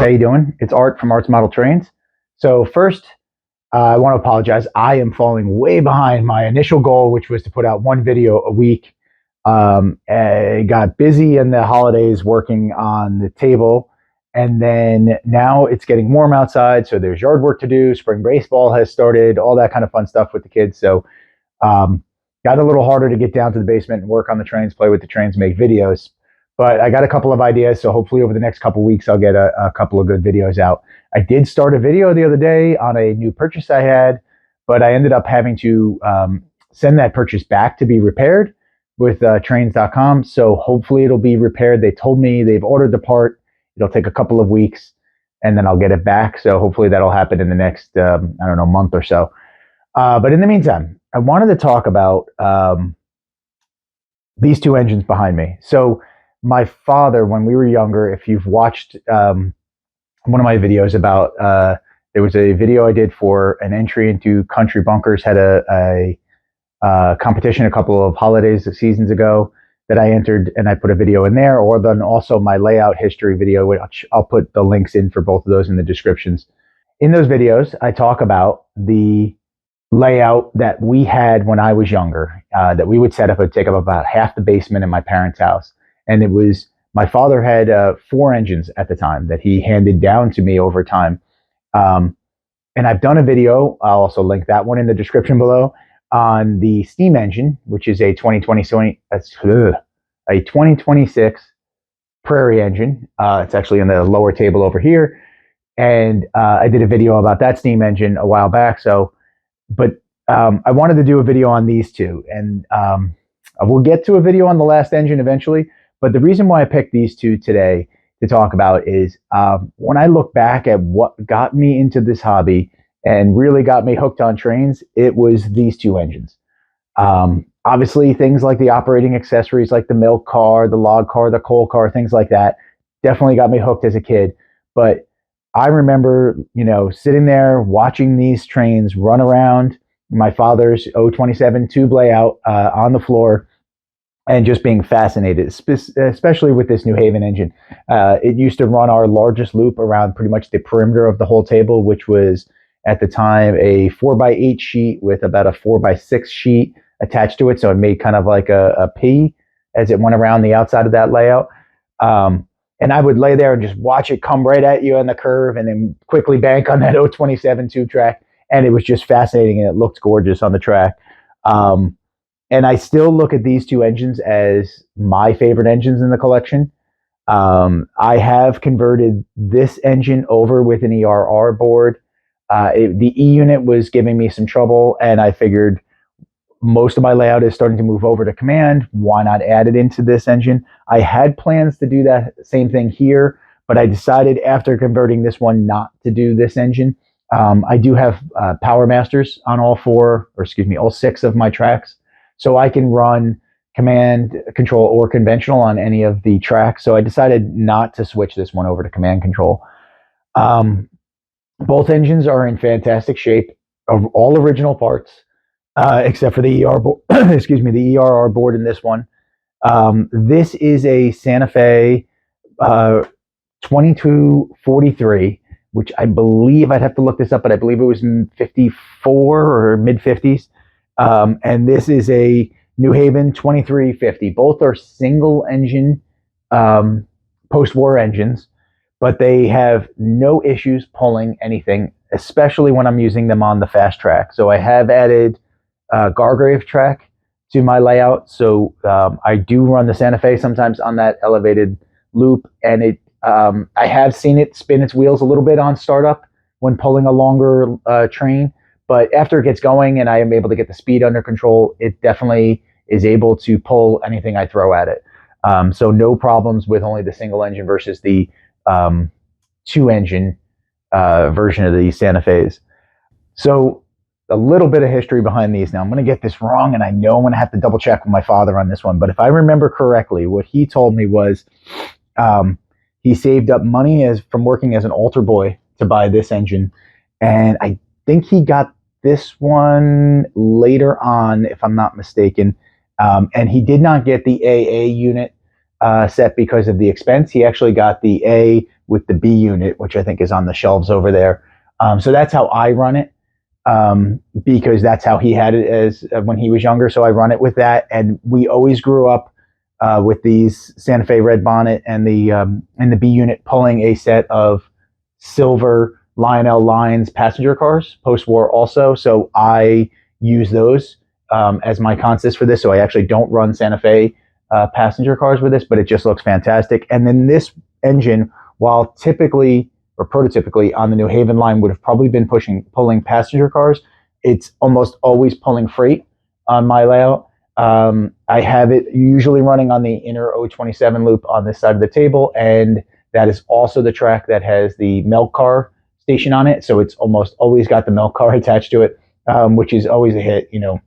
how you doing? It's Art from Art's Model Trains. So first, I want to apologize. I am falling way behind my initial goal, which was to put out one video a week. I got busy in the holidays working on the table, and then now it's getting warm outside, so there's yard work to do. Spring baseball has started, all that kind of fun stuff with the kids. So got a little harder to get down to the basement and work on the trains, play with the trains, make videos. But I got a couple of ideas, so hopefully over the next couple of weeks, I'll get a couple of good videos out. I did start a video the other day on a new purchase I had, but I ended up having to send that purchase back to be repaired with trains.com. So hopefully it'll be repaired. They told me they've ordered the part. It'll take a couple of weeks, and then I'll get it back. So hopefully that'll happen in the next, month or so. But in the meantime, I wanted to talk about these two engines behind me. So my father, when we were younger, if you've watched one of my videos about, there was a video I did for an entry into Country Bunkers, had a competition a couple of holidays seasons ago that I entered, and I put a video in there, or then also my layout history video, which I'll put the links in for both of those in the descriptions. In those videos, I talk about the layout that we had when I was younger, that we would set up. It would take up about half the basement in my parents' house. And it was, my father had 4 engines at the time that he handed down to me over time. And I've done a video, I'll also link that one in the description below, on the steam engine, which is a 2026 Prairie engine. It's actually in the lower table over here. And I did a video about that steam engine a while back. But I wanted to do a video on these two. And we'll get to a video on the last engine eventually. But the reason why I picked these two today to talk about is when I look back at what got me into this hobby and really got me hooked on trains, it was these two engines. Obviously, things like the operating accessories, like the milk car, the log car, the coal car, things like that, definitely got me hooked as a kid. But I remember, sitting there watching these trains run around my father's 027 tube layout on the floor, and just being fascinated, especially with this New Haven engine. It used to run our largest loop around pretty much the perimeter of the whole table, which was at the time a 4x8 sheet with about a 4x6 sheet attached to it. So it made kind of like a P as it went around the outside of that layout. And I would lay there and just watch it come right at you on the curve and then quickly bank on that 027 tube track. And it was just fascinating, and it looked gorgeous on the track. And I still look at these two engines as my favorite engines in the collection. I have converted this engine over with an ERR board. The E unit was giving me some trouble, and I figured most of my layout is starting to move over to command. Why not add it into this engine? I had plans to do that same thing here, but I decided after converting this one not to do this engine. I do have Power Masters on all 6 of my tracks. So I can run command control or conventional on any of the tracks. So I decided not to switch this one over to command control. Both engines are in fantastic shape, of all original parts, except for the ER board. The ERR board in this one. This is a Santa Fe 2243, which I believe, I'd have to look this up, but I believe it was in 54 or mid 50s. And this is a New Haven 2350. Both are single engine post-war engines, but they have no issues pulling anything, especially when I'm using them on the fast track. So I have added Gargrave track to my layout. So I do run the Santa Fe sometimes on that elevated loop, and I have seen it spin its wheels a little bit on startup when pulling a longer train. But after it gets going and I am able to get the speed under control, it definitely is able to pull anything I throw at it. So no problems with only the single engine versus the 2-engine version of the Santa Fe's. So a little bit of history behind these. Now I'm going to get this wrong, and I know I'm going to have to double check with my father on this one. But if I remember correctly, what he told me was he saved up money from working as an altar boy to buy this engine. And I think he got this one later on, if I'm not mistaken. And he did not get the AA unit. set because of the expense. He actually got the A with the B unit, which I think is on the shelves over there. So that's how I run it, because that's how he had it as when he was younger. So I run it with that, and we always grew up with these Santa Fe Red Bonnet and the B unit pulling a set of silver Lionel Lines passenger cars post-war also. So I use those as my consist for this. So I actually don't run Santa Fe passenger cars with this, but it just looks fantastic. And then this engine, while typically or prototypically on the New Haven line would have probably been pulling passenger cars, it's almost always pulling freight on my layout. I have it usually running on the inner 027 loop on this side of the table, and that is also the track that has the milk car station on it. So it's almost always got the milk car attached to it, which is always a hit. You know,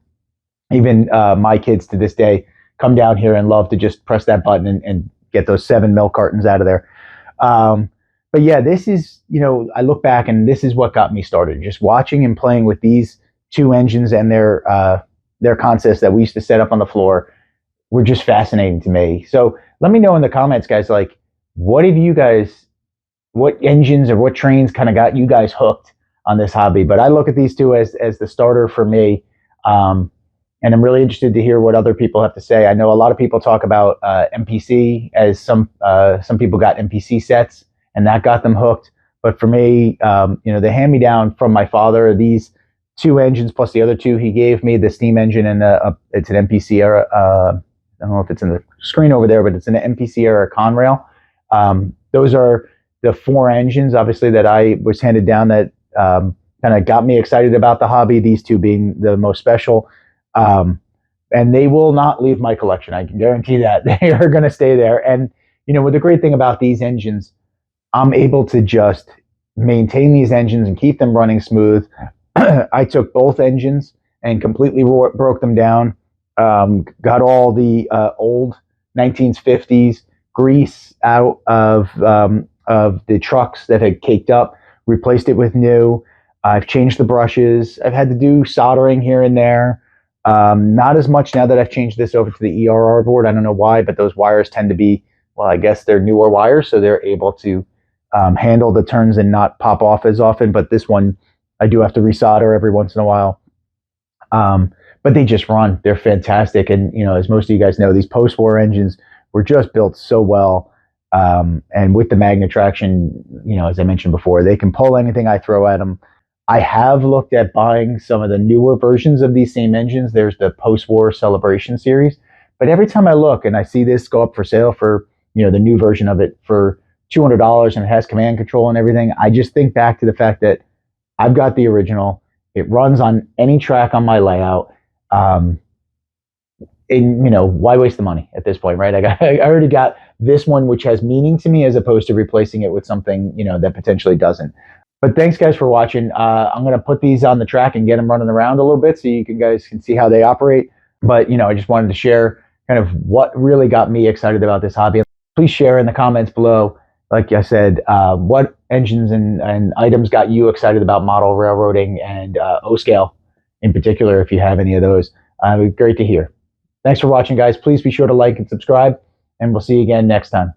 even my kids to this day come down here and love to just press that button and get those 7 milk cartons out of there. But yeah, this is, you know, I look back and this is what got me started. Just watching and playing with these 2 engines and their concepts that we used to set up on the floor were just fascinating to me. So let me know in the comments, guys, like, what engines or what trains kind of got you guys hooked on this hobby? But I look at these 2 as the starter for me. And I'm really interested to hear what other people have to say. I know a lot of people talk about MPC, as some people got MPC sets and that got them hooked. But for me, you know, the hand-me-down from my father, these 2 engines plus the other 2 he gave me, the steam engine and it's an MPC era. I don't know if it's in the screen over there, but it's an MPC era Conrail. Those are the 4 engines, obviously, that I was handed down that kind of got me excited about the hobby, these 2 being the most special. And they will not leave my collection. I can guarantee that. They are going to stay there. And, you know, with the great thing about these engines, I'm able to just maintain these engines and keep them running smooth. I took both engines and completely broke them down. Got all the old 1950s grease out of the trucks that had caked up, replaced it with new. I've changed the brushes. I've had to do soldering here and there. Not as much now that I've changed this over to the ERR board. I don't know why, but those wires tend to be, well, I guess they're newer wires, so they're able to handle the turns and not pop off as often. But this one, I do have to resolder every once in a while. But they just run. They're fantastic. And, you know, as most of you guys know, these post-war engines were just built so well. And with the magnet traction, you know, as I mentioned before, they can pull anything I throw at them. I have looked at buying some of the newer versions of these same engines. There's the post-war Celebration series. But every time I look and I see this go up for sale for, you know, the new version of it for $200 and it has command control and everything, I just think back to the fact that I've got the original. It runs on any track on my layout. And, you know, why waste the money at this point, right? I already got this one, which has meaning to me, as opposed to replacing it with something, you know, that potentially doesn't. But thanks, guys, for watching. I'm going to put these on the track and get them running around a little bit so you guys can see how they operate. But, you know, I just wanted to share kind of what really got me excited about this hobby. Please share in the comments below, like I said, what engines and items got you excited about model railroading and O-scale in particular, if you have any of those. Great to hear. Thanks for watching, guys. Please be sure to like and subscribe, and we'll see you again next time.